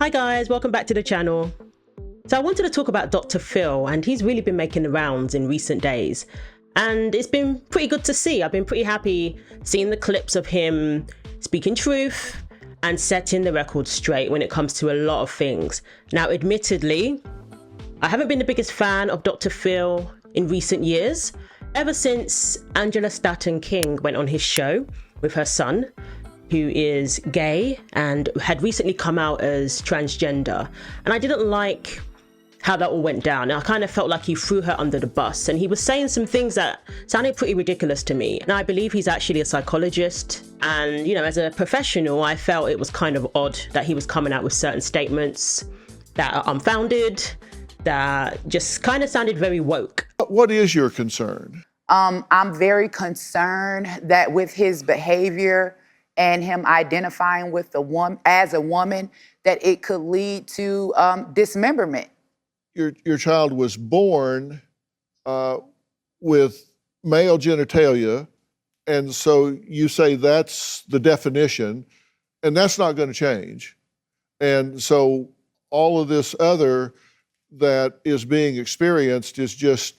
Hi guys, welcome back to the channel. So I wanted to talk about Dr. Phil, and he's really been making the rounds in recent days. And it's been pretty good to see. I've been pretty happy seeing the clips of him speaking truth and setting the record straight when it comes to a lot of things. Now, admittedly, I haven't been the biggest fan of Dr. Phil in recent years, ever since Angela Staton King went on his show with her son, who is gay and had recently come out as transgender. And I didn't like how that all went down. I kind of felt like he threw her under the bus, and he was saying some things that sounded pretty ridiculous to me. And I believe he's actually a psychologist. And, you know, as a professional, I felt it was kind of odd that he was coming out with certain statements that are unfounded, that just kind of sounded very woke. What is your concern? I'm very concerned that with his behavior and him identifying with as a woman, that it could lead to dismemberment. Your child was born with male genitalia, and so you say that's the definition, and that's not going to change. And so all of this other that is being experienced is just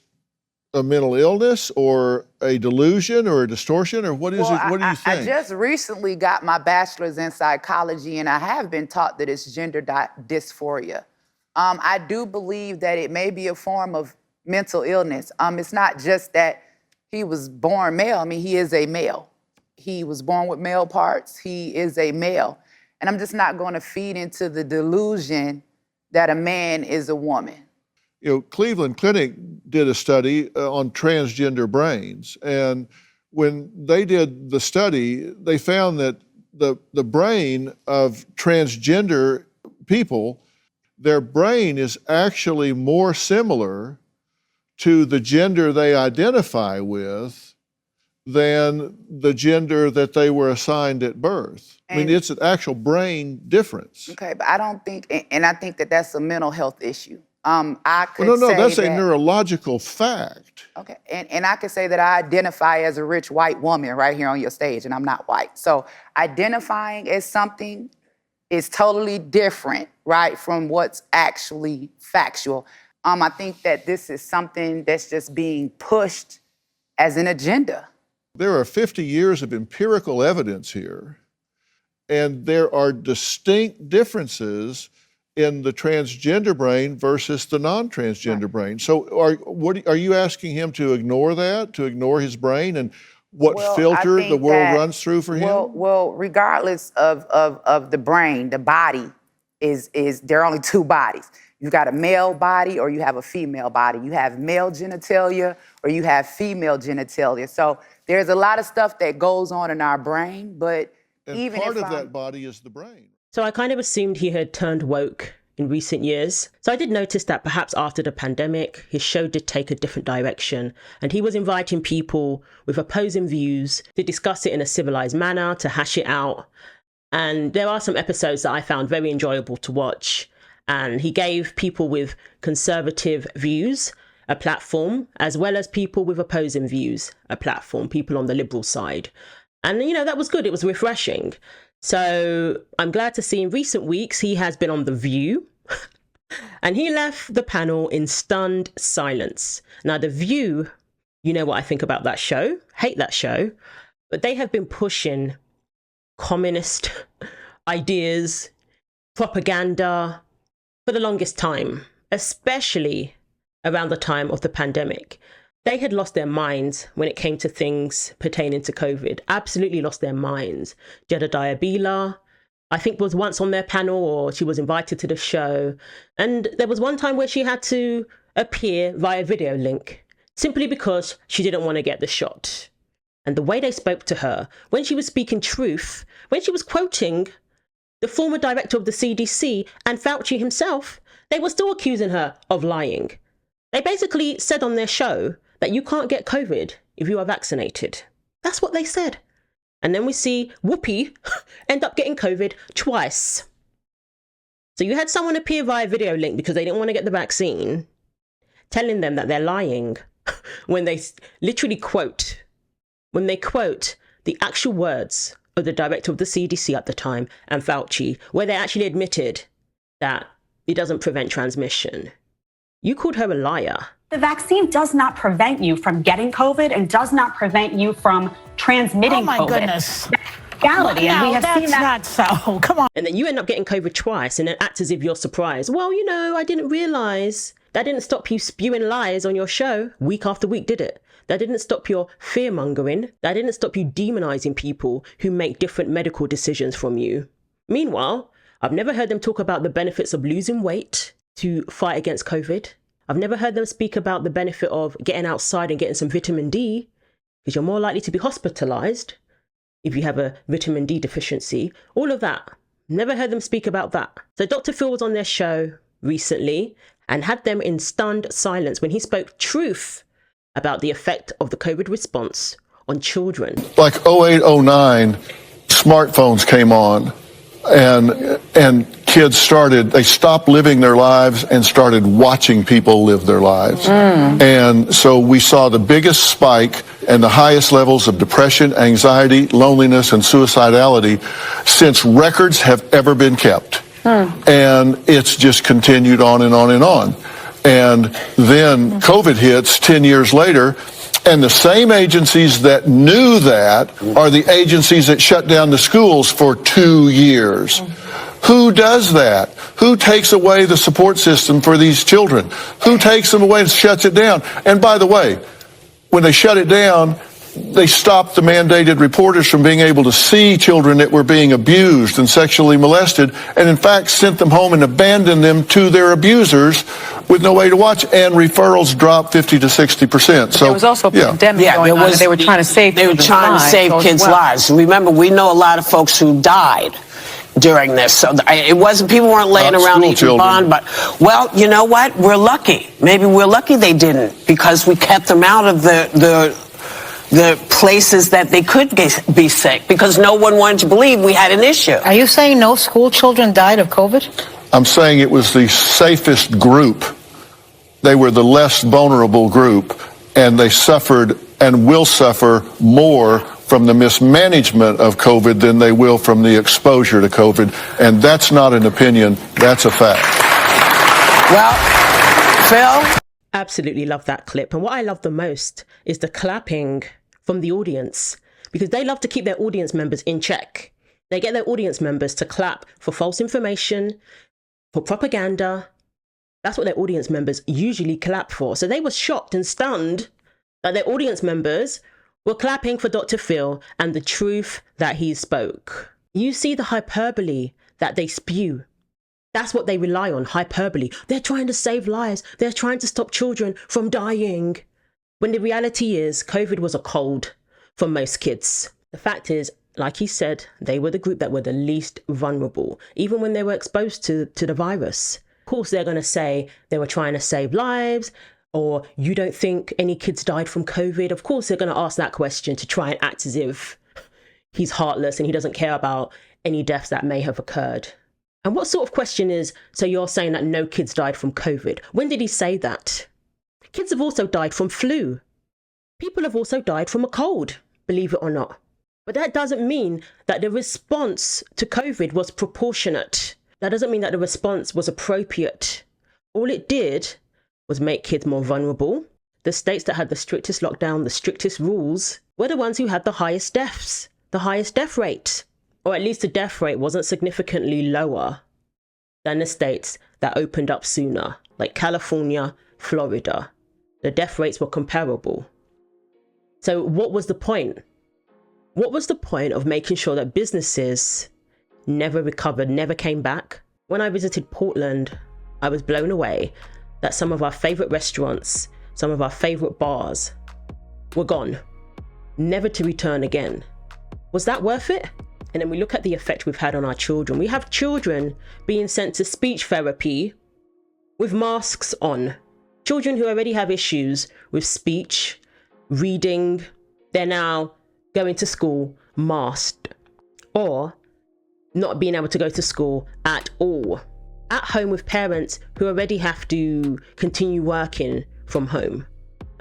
a mental illness or a delusion or a distortion, or what is it? What do you think? I just recently got my bachelor's in psychology, and I have been taught that it's gender dysphoria. I do believe that it may be a form of mental illness. It's not just that he was born male. I mean, he is a male. He was born with male parts. He is a male. And I'm just not going to feed into the delusion that a man is a woman. You know, Cleveland Clinic did a study on transgender brains, and when they did the study, they found that the brain of transgender people, their brain is actually more similar to the gender they identify with than the gender that they were assigned at birth. I mean, it's an actual brain difference. Okay, but I don't think, and I think that that's a mental health issue. I could well, no, say that's that, a neurological fact. Okay, and I could say that I identify as a rich white woman right here on your stage, and I'm not white. So identifying as something is totally different, right, from what's actually factual. I think that this is something that's just being pushed as an agenda. There are 50 years of empirical evidence here, and there are distinct differences in the transgender brain versus the non-transgender brain. So are you asking him to ignore that, to ignore his brain and what filter the world runs through for him? Well, regardless of the brain, the body there are only two bodies. You've got a male body or you have a female body. You have male genitalia or you have female genitalia. So there's a lot of stuff that goes on in our brain, but and even part of that body is the brain. So I kind of assumed he had turned woke in recent years. So I did notice that perhaps after the pandemic, his show did take a different direction, and he was inviting people with opposing views to discuss it in a civilized manner, to hash it out. And there are some episodes that I found very enjoyable to watch. And he gave people with conservative views a platform, as well as people with opposing views a platform, people on the liberal side. And, you know, that was good. It was refreshing. So I'm glad to see in recent weeks he has been on The View and he left the panel in stunned silence. Now, The View, you know what I think about that show, hate that show, but they have been pushing communist ideas, propaganda for the longest time, especially around the time of the pandemic. They had lost their minds when it came to things pertaining to COVID, absolutely lost their minds. Jedediah Bila, I think, was once on their panel, or she was invited to the show. And there was one time where she had to appear via video link simply because she didn't want to get the shot. And the way they spoke to her, when she was speaking truth, when she was quoting the former director of the CDC and Fauci himself, they were still accusing her of lying. They basically said on their show that you can't get COVID if you are vaccinated. That's what they said. And then we see Whoopi end up getting COVID twice. So you had someone appear via video link because they didn't want to get the vaccine, telling them that they're lying when they literally quote the actual words of the director of the CDC at the time and Fauci, where they actually admitted that it doesn't prevent transmission. You called her a liar. The vaccine does not prevent you from getting COVID and does not prevent you from transmitting COVID. Oh my goodness. Reality, and we have seen that. That's not so. Come on. And then you end up getting COVID twice and then act as if you're surprised. Well, I didn't realize. That didn't stop you spewing lies on your show week after week, did it? That didn't stop your fear-mongering. That didn't stop you demonizing people who make different medical decisions from you. Meanwhile, I've never heard them talk about the benefits of losing weight to fight against COVID. I've never heard them speak about the benefit of getting outside and getting some vitamin D, because you're more likely to be hospitalized if you have a vitamin D deficiency. All of that. Never heard them speak about that. So Dr. Phil was on their show recently and had them in stunned silence when he spoke truth about the effect of the COVID response on children. Like 08, 09, smartphones came on and kids they stopped living their lives and started watching people live their lives. And so we saw the biggest spike and the highest levels of depression, anxiety, loneliness, and suicidality since records have ever been kept. And it's just continued on and on and on. And then COVID hits 10 years later, and the same agencies that knew that are the agencies that shut down the schools for 2 years. Who does that? Who takes away the support system for these children? Who takes them away and shuts it down? And by the way, when they shut it down, they stopped the mandated reporters from being able to see children that were being abused and sexually molested, and in fact sent them home and abandoned them to their abusers with no way to watch, and referrals dropped 50 to 60%. So there was also a pandemic going on, and they were trying to save kids' lives. Remember, we know a lot of folks who died during this. So it wasn't, people weren't laying around eating bond, but, well, you know what? We're lucky. Maybe we're lucky they didn't, because we kept them out of the places that they could be sick, because no one wanted to believe we had an issue. Are you saying no school children died of COVID? I'm saying it was the safest group. They were the less vulnerable group, and they suffered and will suffer more from the mismanagement of COVID than they will from the exposure to COVID. And that's not an opinion, that's a fact. Well, Phil? Absolutely love that clip. And what I love the most is the clapping from the audience, because they love to keep their audience members in check. They get their audience members to clap for false information, for propaganda. That's what their audience members usually clap for. So they were shocked and stunned that their audience members were clapping for Dr. Phil and the truth that he spoke. You see the hyperbole that they spew. That's what they rely on, hyperbole. They're trying to save lives. They're trying to stop children from dying. When the reality is, COVID was a cold for most kids. The fact is, like he said, they were the group that were the least vulnerable, even when they were exposed to the virus. Of course, they're going to say they were trying to save lives, or you don't think any kids died from COVID. Of course, they're going to ask that question to try and act as if he's heartless and he doesn't care about any deaths that may have occurred. And what sort of question is, so you're saying that no kids died from COVID? When did he say that? Kids have also died from flu. People have also died from a cold, believe it or not. But that doesn't mean that the response to COVID was proportionate. That doesn't mean that the response was appropriate. All it did was make kids more vulnerable. The states that had the strictest lockdown, the strictest rules, were the ones who had the highest deaths, the highest death rate. Or at least the death rate wasn't significantly lower than the states that opened up sooner, like California, Florida. The death rates were comparable. So what was the point? What was the point of making sure that businesses never recovered, never came back? When I visited Portland, I was blown away that some of our favorite restaurants, some of our favorite bars were gone, never to return again. Was that worth it? And then we look at the effect we've had on our children. We have children being sent to speech therapy with masks on. Children who already have issues with speech, reading, they're now going to school masked, or not being able to go to school at all. At home with parents who already have to continue working from home.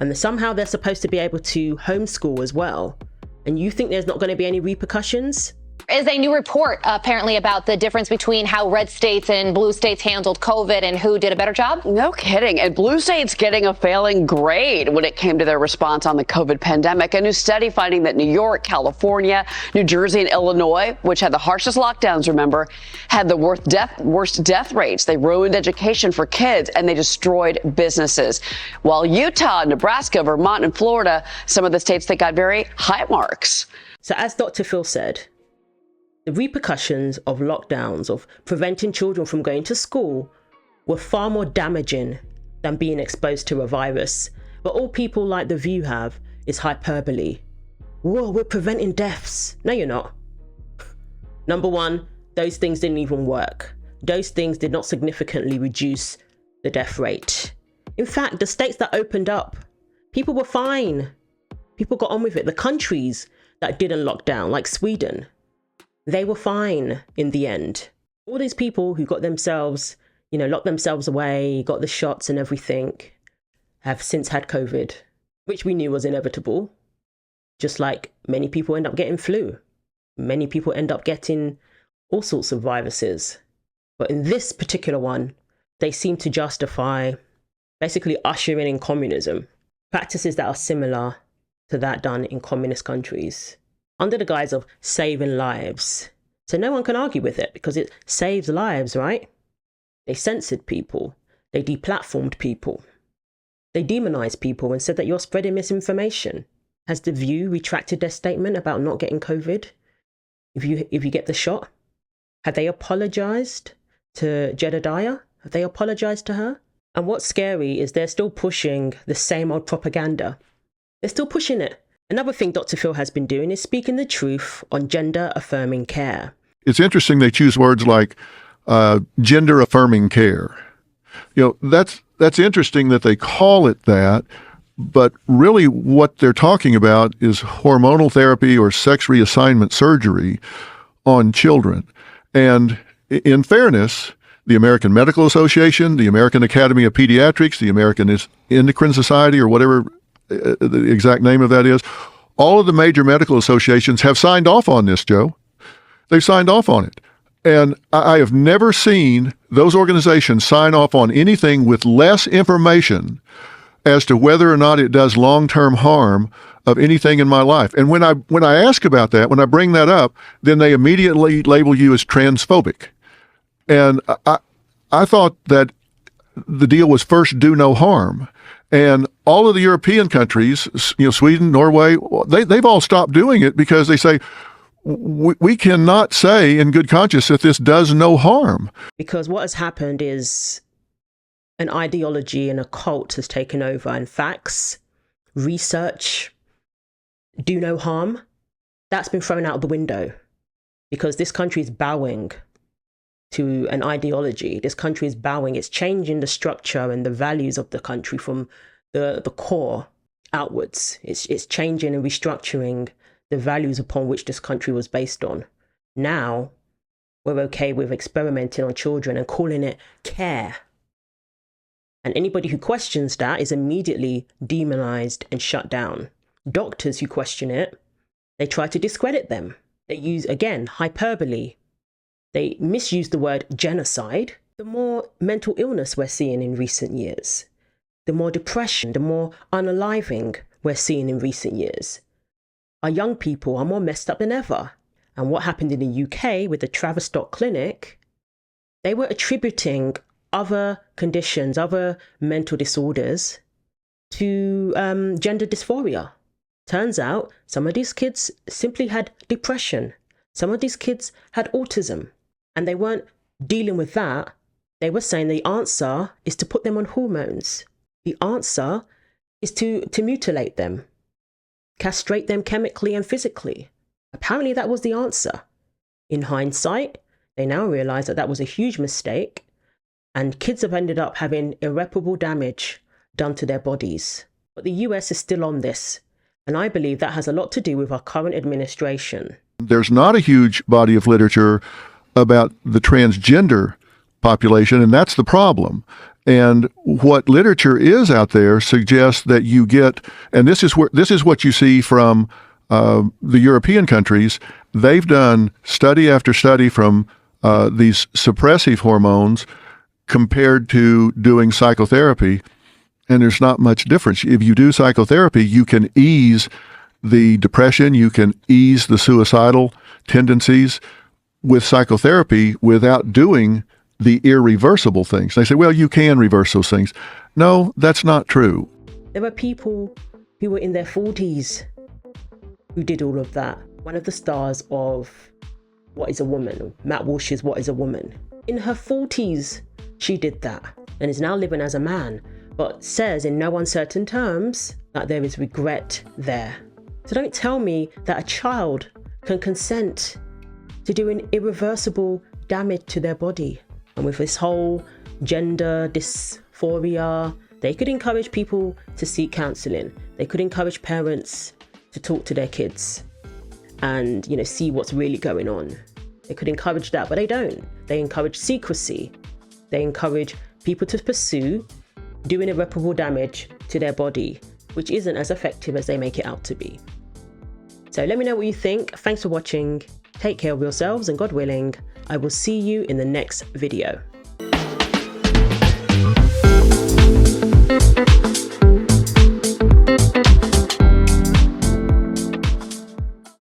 And somehow they're supposed to be able to homeschool as well. And you think there's not going to be any repercussions? Is a new report apparently about the difference between how red states and blue states handled COVID and who did a better job? No kidding. And blue states getting a failing grade when it came to their response on the COVID pandemic. A new study finding that New York, California, New Jersey, and Illinois, which had the harshest lockdowns, remember, had the worst death rates. They ruined education for kids and they destroyed businesses. While Utah, Nebraska, Vermont, and Florida, some of the states that got very high marks. So as Dr. Phil said, the repercussions of lockdowns, of preventing children from going to school, were far more damaging than being exposed to a virus. But all people like The View have is hyperbole. Whoa, we're preventing deaths. No, you're not. Number one, those things didn't even work. Those things did not significantly reduce the death rate. In fact, the states that opened up, people were fine. People got on with it. The countries that didn't lock down, like Sweden, they were fine in the end. All these people who got themselves, locked themselves away, got the shots and everything, have since had COVID, which we knew was inevitable. Just like many people end up getting flu. Many people end up getting all sorts of viruses. But in this particular one, they seem to justify basically ushering in communism, practices that are similar to that done in communist countries, under the guise of saving lives. So no one can argue with it because it saves lives, right? They censored people. They deplatformed people. They demonized people and said that you're spreading misinformation. Has The View retracted their statement about not getting COVID if you get the shot? Have they apologized to Jedediah? Have they apologized to her? And what's scary is they're still pushing the same old propaganda. They're still pushing it. Another thing Dr. Phil has been doing is speaking the truth on gender-affirming care. It's interesting they choose words like gender-affirming care. That's interesting that they call it that, but really what they're talking about is hormonal therapy or sex reassignment surgery on children. And in fairness, the American Medical Association, the American Academy of Pediatrics, the American Endocrine Society, or whatever the exact name of that is, all of the major medical associations have signed off on this, Joe. They've signed off on it. And I have never seen those organizations sign off on anything with less information as to whether or not it does long-term harm of anything in my life. And when I ask about that, when I bring that up, then they immediately label you as transphobic. And I thought that the deal was first do no harm. And all of the European countries, Sweden, Norway, they've all stopped doing it because they say, we cannot say in good conscience that this does no harm. Because what has happened is an ideology and a cult has taken over, and facts, research, do no harm, that's been thrown out the window because this country is bowing to an ideology. This country is bowing. It's changing the structure and the values of the country from the core outwards. It's changing and restructuring the values upon which this country was based on. Now, we're okay with experimenting on children and calling it care. And anybody who questions that is immediately demonized and shut down. Doctors who question it, they try to discredit them. They use, again, hyperbole. They misuse the word genocide. The more mental illness we're seeing in recent years, the more depression, the more unaliving we're seeing in recent years. Our young people are more messed up than ever. And what happened in the UK with the Tavistock Clinic, they were attributing other conditions, other mental disorders to gender dysphoria. Turns out some of these kids simply had depression. Some of these kids had autism. And they weren't dealing with that. They were saying the answer is to put them on hormones. The answer is to mutilate them, castrate them chemically and physically. Apparently that was the answer. In hindsight, they now realize that that was a huge mistake, and kids have ended up having irreparable damage done to their bodies. But the US is still on this, and I believe that has a lot to do with our current administration. There's not a huge body of literature about the transgender population, and that's the problem. And what literature is out there suggests that you get, and this is what you see from the European countries, they've done study after study from these suppressive hormones compared to doing psychotherapy, and there's not much difference. If you do psychotherapy, you can ease the depression, you can ease the suicidal tendencies with psychotherapy without doing the irreversible things. They say, well, you can reverse those things. No, that's not true. There were people who were in their 40s who did all of that. One of the stars of What is a Woman, Matt Walsh's What is a Woman, in her 40s, she did that and is now living as a man, but says in no uncertain terms that there is regret there. So don't tell me that a child can consent to doing irreversible damage to their body. And with this whole gender dysphoria, they could encourage people to seek counselling. They could encourage parents to talk to their kids and, see what's really going on. They could encourage that, but they don't. They encourage secrecy. They encourage people to pursue doing irreparable damage to their body, which isn't as effective as they make it out to be. So let me know what you think. Thanks for watching. Take care of yourselves, and God willing, I will see you in the next video.